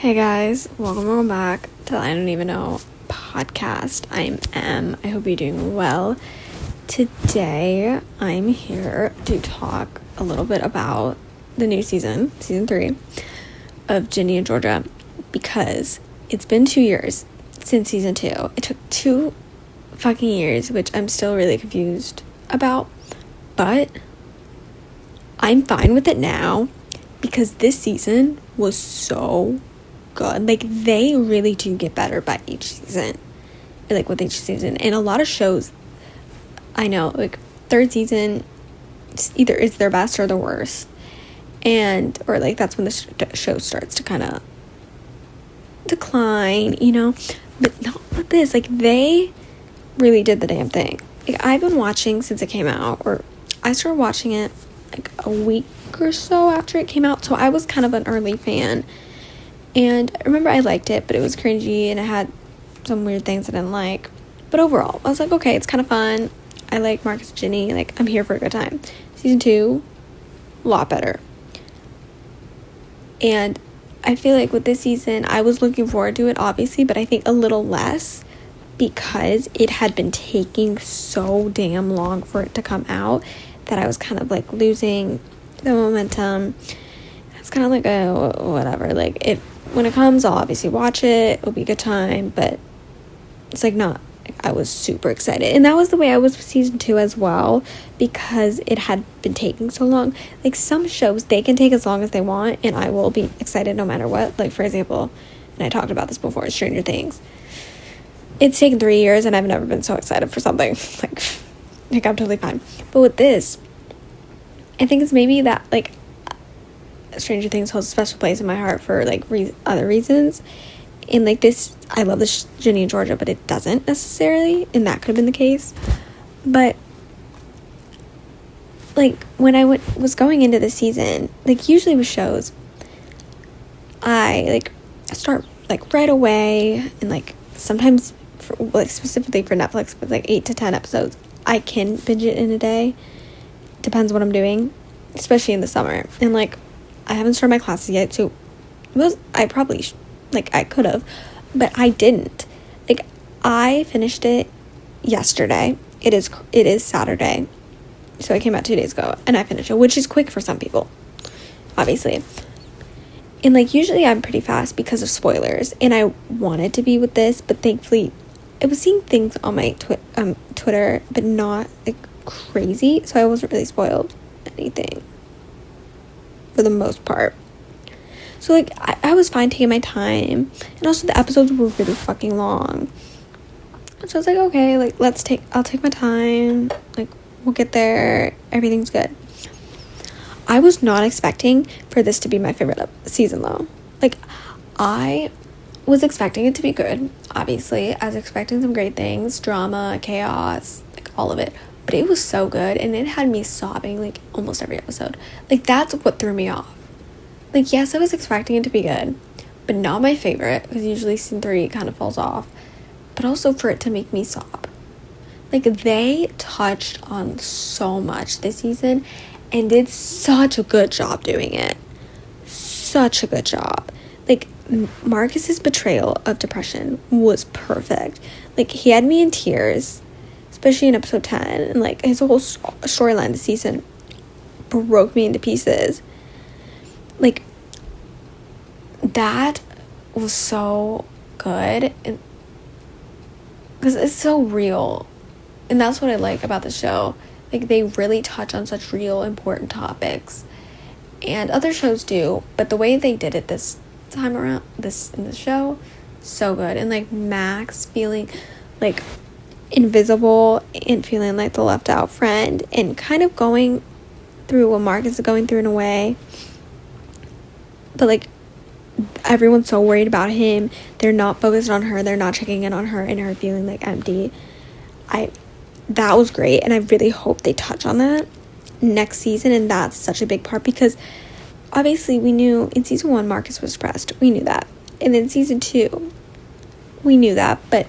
Hey guys, welcome back to I Don't Even Know podcast. I'm Em. I hope you're doing well. Today, I'm here to talk a little bit about the new season 3 of Ginny and Georgia, because it's been 2 years since season 2. It took 2 fucking years, which I'm still really confused about, but I'm fine with it now because this season was so good. Like, they really do get better by each season, like with each season. And a lot of shows, I know, like third season either is their best or the worst, and or like that's when the show starts to kind of decline, but not with this. Like, they really did the damn thing. Like, I've been watching since it came out, or I started watching it like a week or so after it came out, so I was kind of an early fan. And I remember I liked it, but it was cringy and it had some weird things I didn't like. But overall, I was like, okay, it's kind of fun. I like Marcus and Ginny. Like, I'm here for a good time. Season 2, a lot better. And I feel like with this season, I was looking forward to it, obviously, but I think a little less because it had been taking so damn long for it to come out that I was kind of like losing the momentum. It's kind of like a whatever. Like, when it comes, I'll obviously watch it. It'll be a good time, but it's like not. I was super excited, and that was the way I was with season 2 as well, because it had been taking so long. Like, some shows, they can take as long as they want, and I will be excited no matter what. Like, for example, and I talked about this before, Stranger Things. It's taken 3 years, and I've never been so excited for something. Like I'm totally fine. But with this, I think it's maybe that, like, Stranger Things holds a special place in my heart for like other reasons, and like this, I love this Ginny and Georgia, but it doesn't necessarily, and that could have been the case. But like, when I was going into the season, like usually with shows, I like start like right away, and like sometimes like specifically for Netflix with like 8 to 10 episodes, I can binge it in a day. Depends what I'm doing, especially in the summer. And like, I haven't started my classes yet, so I probably I could have, but I didn't. Like, I finished it yesterday. It is Saturday, so it came out 2 days ago, and I finished it, which is quick for some people, obviously. And like, usually I'm pretty fast because of spoilers, and I wanted to be with this, but thankfully I was seeing things on my Twitter, but not like crazy, so I wasn't really spoiled anything for the most part. So like, I was fine taking my time, and also the episodes were really fucking long, so I was like, okay, like I'll take my time, like we'll get there, everything's good. I was not expecting for this to be my favorite season though. Like, I was expecting it to be good, obviously. I was expecting some great things, drama, chaos, like all of it. But it was so good, and it had me sobbing, like, almost every episode. Like, that's what threw me off. Like, yes, I was expecting it to be good, but not my favorite, because usually season 3 kind of falls off. But also for it to make me sob. Like, they touched on so much this season, and did such a good job doing it. Such a good job. Like, Marcus's betrayal of depression was perfect. Like, he had me in tears, especially in episode 10, and like his whole storyline this season broke me into pieces. Like, that was so good, because it's so real, and that's what I like about the show. Like, they really touch on such real, important topics, and other shows do, but the way they did it this time around, in the show, so good. And like, Max feeling like invisible and feeling like the left out friend, and kind of going through what Marcus is going through in a way, but like, everyone's so worried about him, they're not focused on her, they're not checking in on her, and her feeling like empty. That was great, and I really hope they touch on that next season. And that's such a big part, because obviously we knew in season 1 Marcus was depressed, we knew that, and in season 2 we knew that, but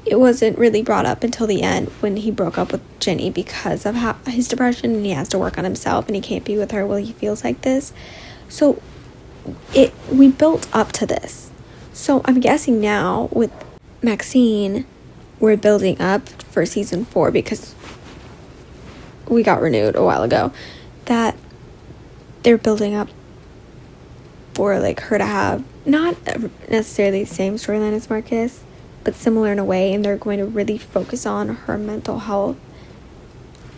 it wasn't really brought up until the end, when he broke up with Ginny because of his depression, and he has to work on himself, and he can't be with her while he feels like this. So we built up to this. So I'm guessing now with Maxine, we're building up for season 4 because we got renewed a while ago, that they're building up for like her to have not necessarily the same storyline as Marcus, but similar in a way, and they're going to really focus on her mental health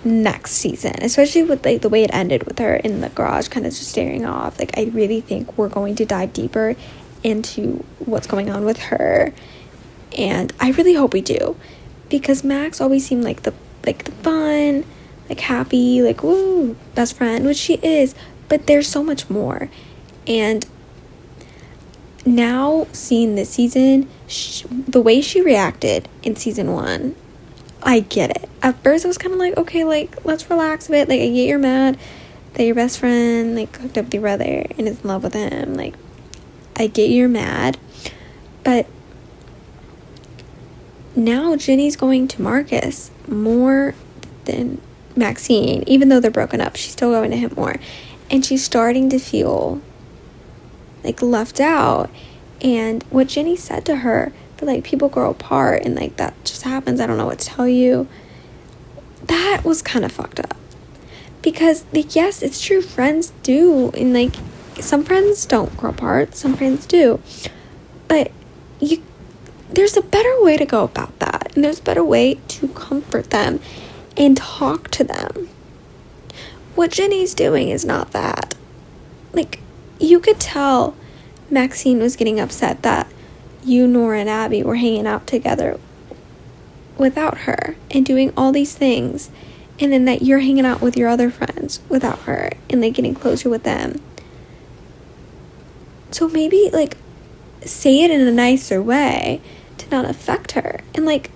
next season, especially with like the way it ended with her in the garage kind of just staring off. Like, I really think we're going to dive deeper into what's going on with her, and I really hope we do, because Max always seemed like the fun, like happy, like woo best friend, which she is, but there's so much more. And now seeing this season, the way she reacted in season 1, I get it. At first I was kind of like, okay, like let's relax a bit. Like, I get you're mad that your best friend like hooked up with your brother and is in love with him. Like, I get you're mad, but now Ginny's going to Marcus more than Maxine. Even though they're broken up, she's still going to him more, and she's starting to feel like left out. And what Ginny said to her, that like people grow apart and like that just happens, I don't know what to tell you, that was kind of fucked up. Because like, yes, it's true, friends do, and like some friends don't grow apart, some friends do, but there's a better way to go about that, and there's a better way to comfort them and talk to them. What Ginny's doing is not that. Like, you could tell Maxine was getting upset that you, Nora, and Abby were hanging out together without her and doing all these things, and then that you're hanging out with your other friends without her and like getting closer with them. So maybe like say it in a nicer way to not affect her. And like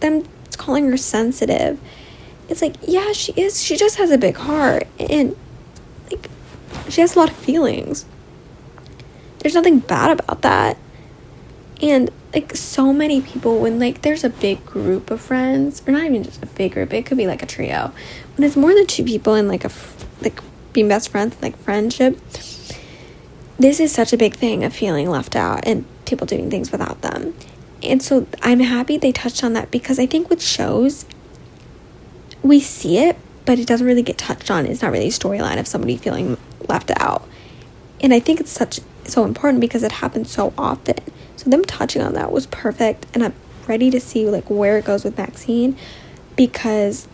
them calling her sensitive, it's like, yeah, she is, she just has a big heart, and like she has a lot of feelings. There's nothing bad about that. And like so many people, when like there's a big group of friends, or not even just a big group, it could be like a trio, when it's more than 2 people in like like being best friends, like friendship, this is such a big thing of feeling left out and people doing things without them. And so I'm happy they touched on that, because I think with shows we see it, but it doesn't really get touched on. It's not really a storyline of somebody feeling left out, and I think it's so important because it happens so often. So them touching on that was perfect, and I'm ready to see like where it goes with Maxine because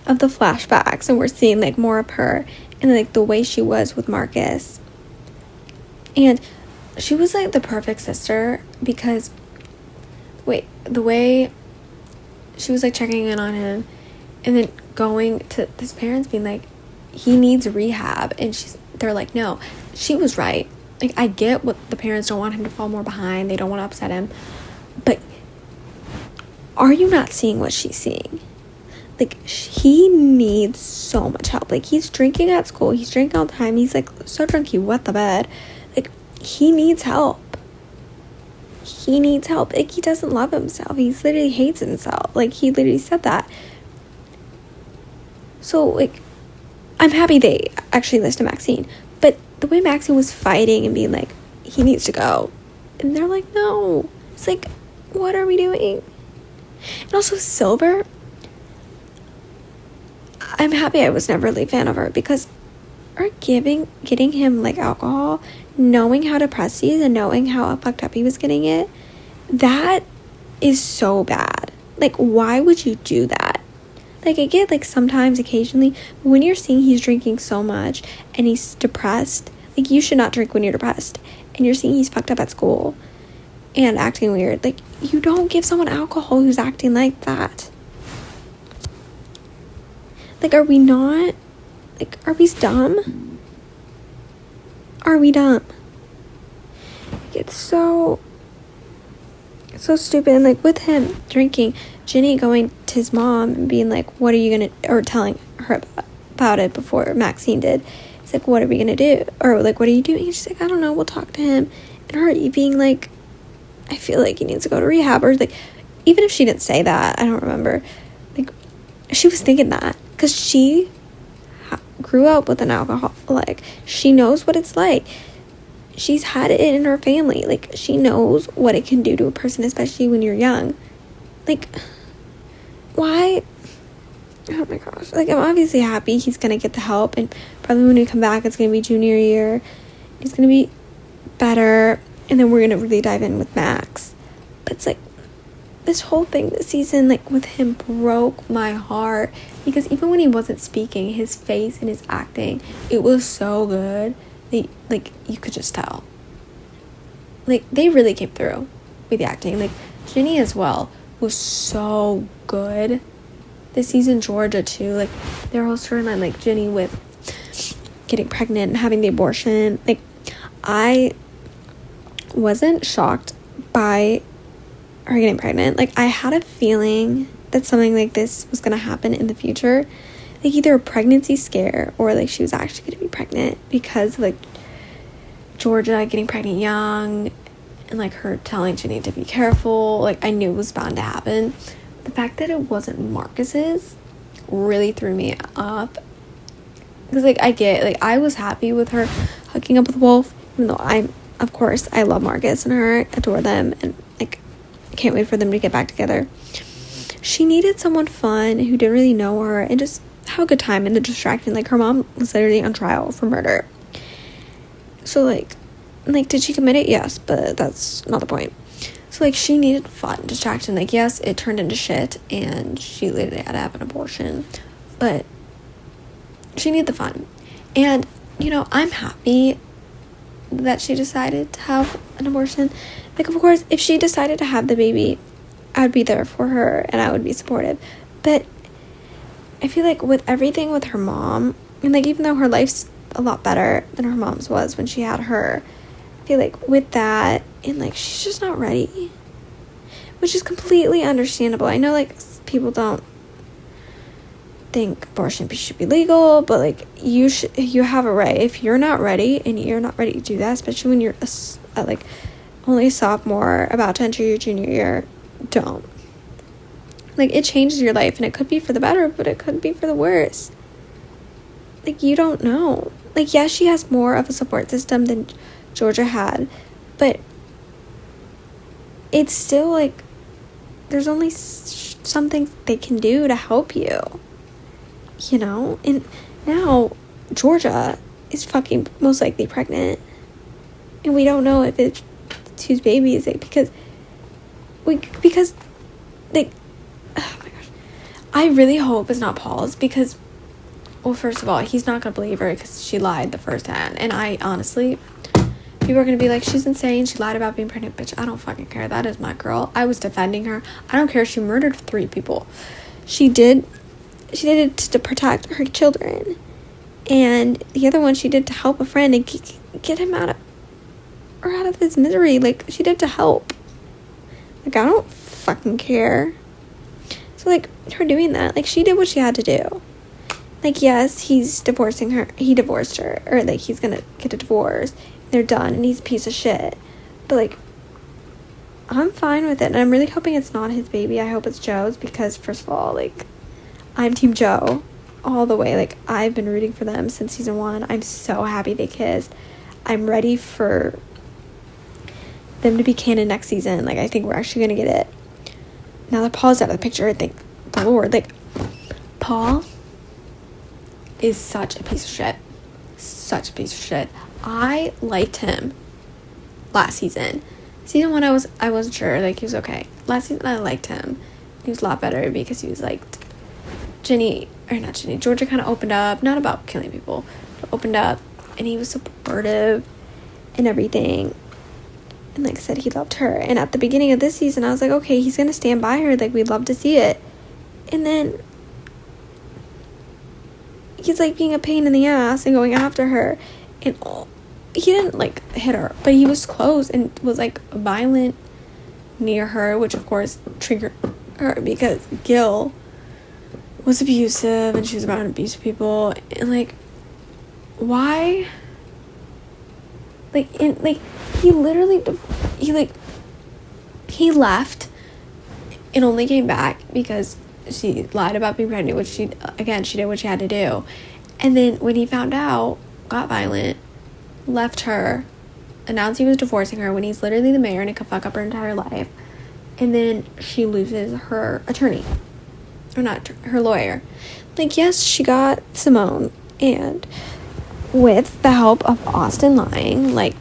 of the flashbacks, and we're seeing like more of her and like the way she was with Marcus. And she was like the perfect sister, because the way she was like checking in on him and then going to his parents being like, he needs rehab, and they're like, no, she was right. Like, I get what the parents don't want him to fall more behind, they don't want to upset him, but are you not seeing what she's seeing? Like, he needs so much help. Like, he's drinking at school, he's drinking all the time, he's like so drunk he wet the bed. Like, he needs help. Like, he doesn't love himself, he literally hates himself. Like, he literally said that. So like, I'm happy they actually listened to Maxine, but the way Maxine was fighting and being like, he needs to go, and they're like, no, it's like, what are we doing? And also Silver, I'm happy I was never really a fan of her, because her getting him like alcohol, knowing how depressed he is and knowing how fucked up he was getting it, that is so bad. Like, why would you do that? Like, I get like sometimes occasionally, but when you're seeing he's drinking so much and he's depressed, like, you should not drink when you're depressed, and you're seeing he's fucked up at school and acting weird, like, you don't give someone alcohol who's acting like that. Like, are we not, like, are we dumb? Are we dumb? Like, it's so stupid. And like, with him drinking, Ginny going to his mom and being like, what are you gonna, or telling her about it before Maxine did. It's like, what are we gonna do? Or like, what are you doing? She's like, I don't know, we'll talk to him. And her being like, I feel like he needs to go to rehab. Or like, even if she didn't say that, I don't remember, like, she was thinking that because she grew up with an alcoholic. She knows what it's like. she's had it in her family. Like, she knows what it can do to a person, especially when you're young. Like, why? Oh my gosh. Like, I'm obviously happy he's gonna get the help, and probably when we come back, it's gonna be junior year. He's gonna be better, and then we're gonna really dive in with Max. But it's like, this whole thing this season, like, with him broke my heart, because even when he wasn't speaking, his face and his acting, it was so good. Like, you could just tell. Like, they really came through with the acting. Like, Ginny as well was so good this season. Georgia too. Like, their whole storyline, like Ginny with getting pregnant and having the abortion. Like, I wasn't shocked by her getting pregnant. Like, I had a feeling that something like this was gonna happen in the future. Like, either a pregnancy scare or like she was actually gonna be pregnant, because like Georgia getting pregnant young and like her telling Ginny to be careful. Like, I knew it was bound to happen. The fact that it wasn't Marcus's really threw me up, because like I was happy with her hooking up with Wolf, even though of course I love Marcus and her, adore them, and like I can't wait for them to get back together. She needed someone fun who didn't really know her and just have a good time and distracting. Like, her mom was literally on trial for murder. So like did she commit it? Yes, but that's not the point. So like, she needed fun, distraction. Like, yes, it turned into shit and she literally had to have an abortion, but she needed the fun. And you know, I'm happy that she decided to have an abortion. Like, of course, if she decided to have the baby, I would be there for her and I would be supportive. But I feel like with everything with her mom, and like, even though her life's a lot better than her mom's was when she had her, I feel like with that, and like, she's just not ready, which is completely understandable. I know like people don't think abortion should be legal, but like, you have a right. If you're not ready and you're not ready to do that, especially when you're like only a sophomore about to enter your junior year, don't. Like, it changes your life, and it could be for the better, but it could be for the worse. Like, you don't know. Like, yes, she has more of a support system than Georgia had, but it's still like, there's only some things they can do to help you, you know? And now Georgia is fucking most likely pregnant, and we don't know if it's whose baby is it, because like, oh my gosh, I really hope it's not Paul's, because, well, first of all, he's not gonna believe her because she lied the first time, and I honestly, people are gonna be like, she's insane, she lied about being pregnant. Bitch, I don't fucking care. That is my girl. I was defending her. I don't care. She murdered 3 people. She did it to protect her children, and the other one she did to help a friend and get him out of his misery. Like, she did to help. Like, I don't fucking care. So like, her doing that, like, she did what she had to do. Like, yes, he's divorcing her. He divorced her, or like, he's gonna get a divorce. They're done, and he's a piece of shit. But like, I'm fine with it, and I'm really hoping it's not his baby. I hope it's Joe's, because first of all, like, I'm Team Joe all the way. Like, I've been rooting for them since season 1. I'm so happy they kissed. I'm ready for them to be canon next season. Like, I think we're actually gonna get it. Now that Paul's out of the picture, I think the Lord, like, Paul is such a piece of shit. Such a piece of shit. I liked him last season. Season 1, I wasn't sure. Like, he was okay. Last season, I liked him. He was a lot better because he was like, Georgia kind of opened up, not about killing people, but opened up, and he was supportive and everything, and like, said he loved her. And at the beginning of this season, I was like, okay, he's gonna stand by her. Like, we'd love to see it. And then he's like being a pain in the ass and going after her, and he didn't like hit her, but he was close and was like violent near her, which of course triggered her because Gil was abusive and she was around abusive people. And like, why? Like, and like, he left and only came back because she lied about being pregnant, which she did what she had to do. And then when he found out, got violent, left her, announced he was divorcing her when he's literally the mayor and it could fuck up her entire life. And then she loses her attorney. Or not, her lawyer. Like, yes, she got Simone. And with the help of Austin lying, like,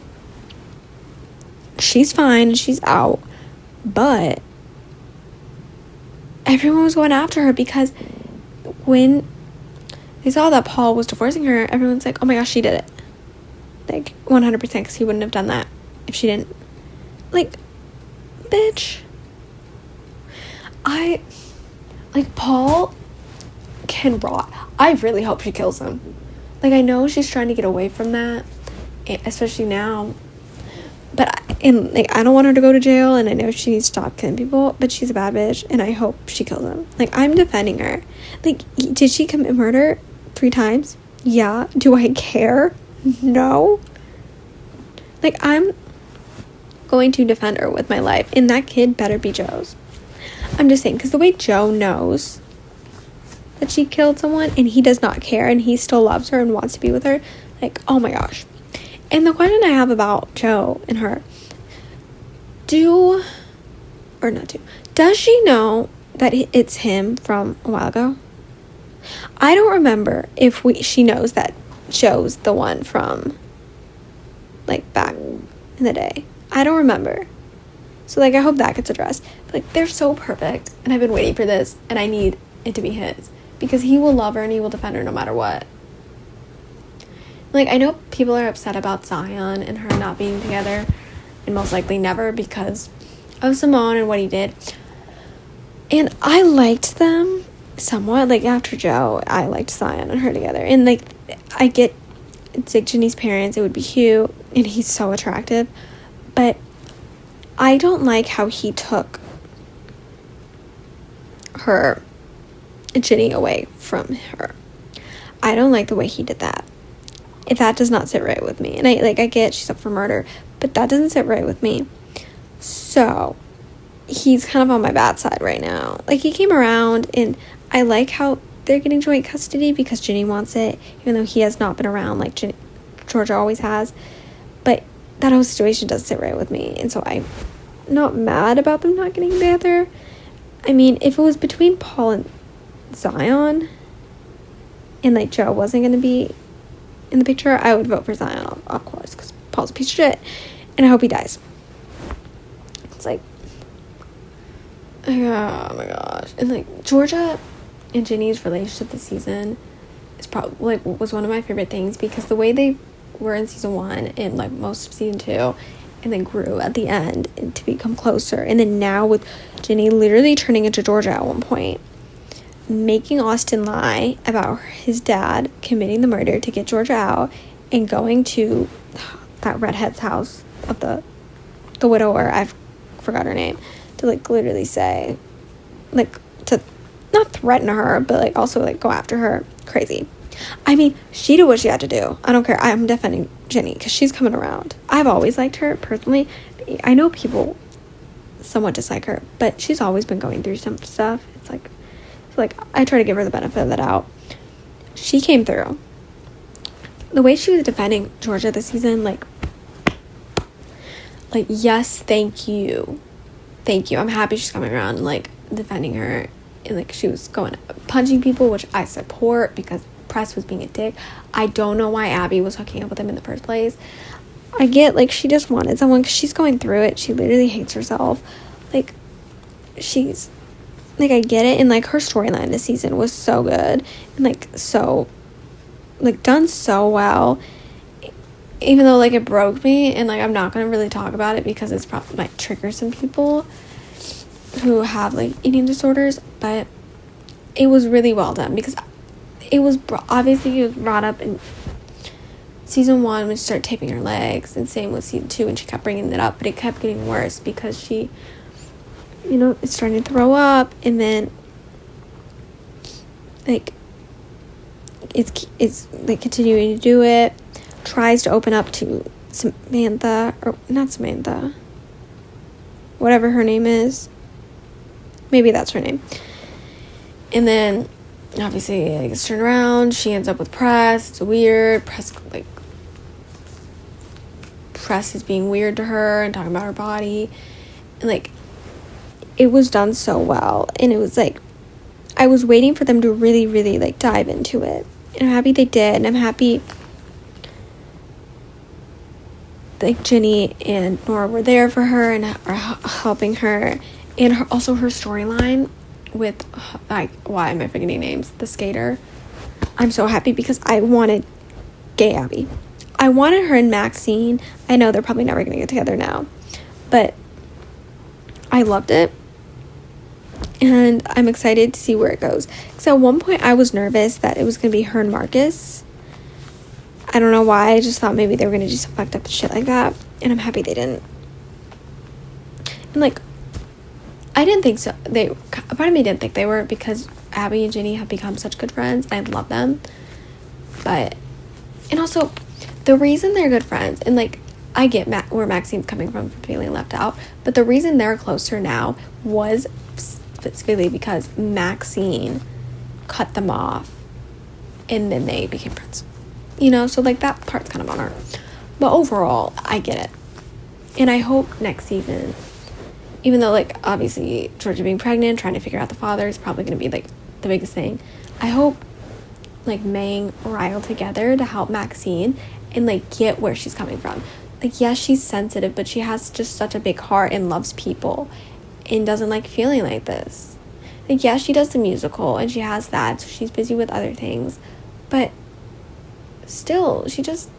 she's fine. She's out. But everyone was going after her because when they saw that Paul was divorcing her, everyone's like, oh my gosh, she did it. Like, 100%, because he wouldn't have done that if she didn't. Like, bitch. Paul can rot. I really hope she kills him. Like, I know she's trying to get away from that, especially now. But, I don't want her to go to jail, and I know she needs to stop killing people, but she's a bad bitch, and I hope she kills him. Like, I'm defending her. Like, did she commit murder 3 times? Yeah. Do I care? No. Like, I'm going to defend her with my life, and that kid better be Joe's. I'm just saying, because the way Joe knows that she killed someone, and he does not care, and he still loves her and wants to be with her, like, oh my gosh. And the question I have about Joe and her, does she know that it's him from a while ago? I don't remember if she knows that Joe's the one from, like, back in the day. I don't remember. So, like, I hope that gets addressed. But, like, they're so perfect, and I've been waiting for this, and I need it to be his. Because he will love her, and he will defend her no matter what. Like, I know people are upset about Zion and her not being together, and most likely never, because of Simone and what he did. And I liked them somewhat. Like, after Joe, I liked Zion and her together. And, like, I get it's like Ginny's parents. It would be Hugh, and he's so attractive. But I don't like how he took Ginny away from her. I don't like the way he did that. That does not sit right with me. And I get she's up for murder, but that doesn't sit right with me. So he's kind of on my bad side right now. Like, he came around, and I like how they're getting joint custody because Ginny wants it, even though he has not been around like Georgia always has. But that whole situation doesn't sit right with me, and so I'm not mad about them not getting together. I mean, if it was between Paul and Zion, and like Joe wasn't going to be in the picture, I would vote for Zion, of course, because Paul's a piece of shit, and I hope he dies. It's like, oh my gosh. And like, Georgia and Ginny's relationship this season is probably like was one of my favorite things, because the way they were in season 1 and like most of season 2, and then grew at the end and to become closer, and then now with Ginny literally turning into Georgia at one point, making Austin lie about his dad committing the murder to get Georgia out, and going to that redhead's house of the widower, I forgot her name, to like literally say, like, to not threaten her, but like also like go after her. Crazy. I mean, she did what she had to do. I don't care. I'm defending Ginny because she's coming around. I've always liked her personally. I know people somewhat dislike her, but she's always been going through some stuff. It's like I try to give her the benefit of the doubt. She came through. The way she was defending Georgia this season, like yes, thank you. I'm happy she's coming around and like defending her, and like she was going punching people, which I support because Press was being a dick. I don't know why Abby was hooking up with him in the first place. I get like she just wanted someone because she's going through it. She literally hates herself. Like, she's like, I get it. And like her storyline this season was so good and like so like done so well, even though like it broke me, and like I'm not gonna really talk about it because it's probably might trigger some people who have like eating disorders, but it was really well done because it was obviously it was brought up in season 1 when she started taping her legs, and same with season 2 when she kept bringing it up, but it kept getting worse because she, you know, is starting to throw up, and then like it's like continuing to do it, tries to open up to Samantha, or not Samantha, whatever her name is, maybe that's her name, and then obviously it gets turned around. She ends up with Press. It's weird. Press like press is being weird to her and talking about her body. And, like, it was done so well. And it was, like, I was waiting for them to really, really, like, dive into it. And I'm happy they did. And I'm happy, like, Ginny and Nora were there for her and are helping her. And also her storyline with, like, why am I forgetting names? The skater. I'm so happy because I wanted gay Abby. I wanted her and Maxine. I know they're probably never going to get together now. But I loved it. And I'm excited to see where it goes. Because at one point I was nervous that it was going to be her and Marcus. I don't know why. I just thought maybe they were going to do some fucked up shit like that. And I'm happy they didn't. And, like, I didn't think so. Part of me didn't think they were, because Abby and Ginny have become such good friends. I love them. But, and also, the reason they're good friends, and, like, I get where Maxine's coming from feeling left out, but the reason they're closer now was specifically because Maxine cut them off, and then they became friends. You know, so, like, that part's kind of on her. But overall, I get it. And I hope next season, even though, like, obviously Georgia being pregnant, trying to figure out the father is probably going to be, like, the biggest thing. I hope, like, Meng rile together to help Maxine and, like, get where she's coming from. Like, yes, she's sensitive, but she has just such a big heart and loves people and doesn't like feeling like this. Like, yes, she does the musical and she has that, so she's busy with other things. But still, she just,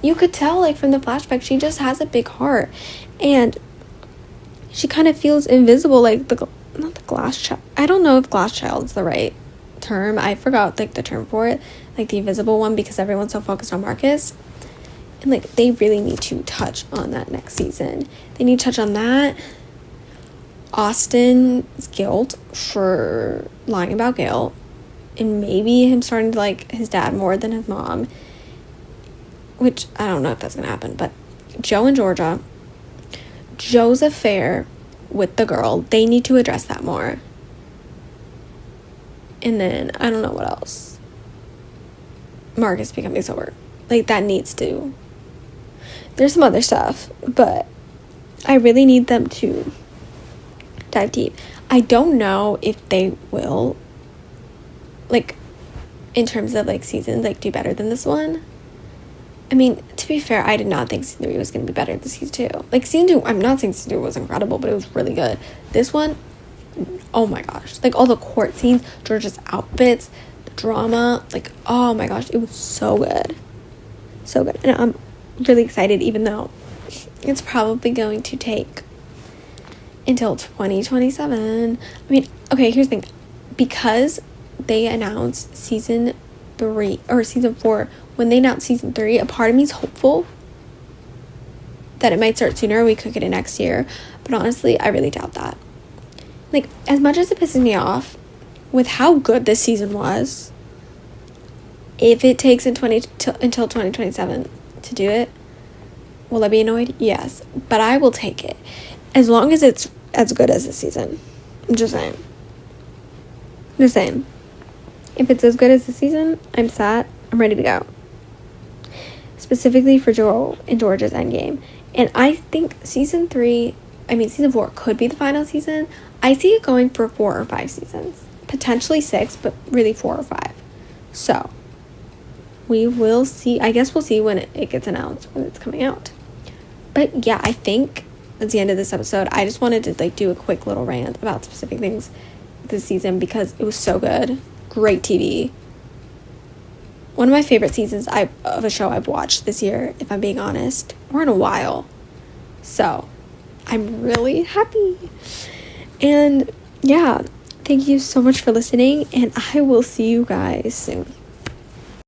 you could tell, like, from the flashback, she just has a big heart. And she kind of feels invisible, like, not the glass child. I don't know if glass child is the right term. I forgot, like, the term for it. Like, the invisible one, because everyone's so focused on Marcus. And, like, they really need to touch on that next season. They need to touch on that. Austin's guilt for lying about Gail. And maybe him starting to like his dad more than his mom. Which, I don't know if that's going to happen. But Joe and Georgia. Joe's affair with the girl. They need to address that more. And then, I don't know what else. Marcus becoming sober. Like, that needs to. There's some other stuff, but I really need them to dive deep. I don't know if they will, like, in terms of, like, seasons, like, do better than this one. I mean, to be fair, I did not think season 3 was going to be better than season 2. Like, season 2, I'm not saying season 2 was incredible, but it was really good. This one, oh my gosh. Like, all the court scenes, George's outfits, the drama, like, oh my gosh, it was so good. So good. And I'm really excited, even though it's probably going to take until 2027. I mean, okay, here's the thing. Because they announced season 3 or season 4, when they announced season 3, a part of me is hopeful that it might start sooner. We could get it next year. But honestly, I really doubt that. Like, as much as it pisses me off with how good this season was, if it takes until 2027 to do it, will I be annoyed? Yes. But I will take it. As long as it's as good as this season. I'm just saying. Just saying. If it's as good as this season, I'm set. I'm ready to go. Specifically for Joel and George's endgame. And I think season 4 could be the final season. I see it going for 4 or 5 seasons. Potentially 6, but really 4 or 5. So, we will see. I guess we'll see when it gets announced, when it's coming out. But yeah, I think that's the end of this episode. I just wanted to like do a quick little rant about specific things this season because it was so good. Great TV. One of my favorite seasons of a show I've watched this year, if I'm being honest, or in a while. So, I'm really happy. And yeah, thank you so much for listening, and I will see you guys soon.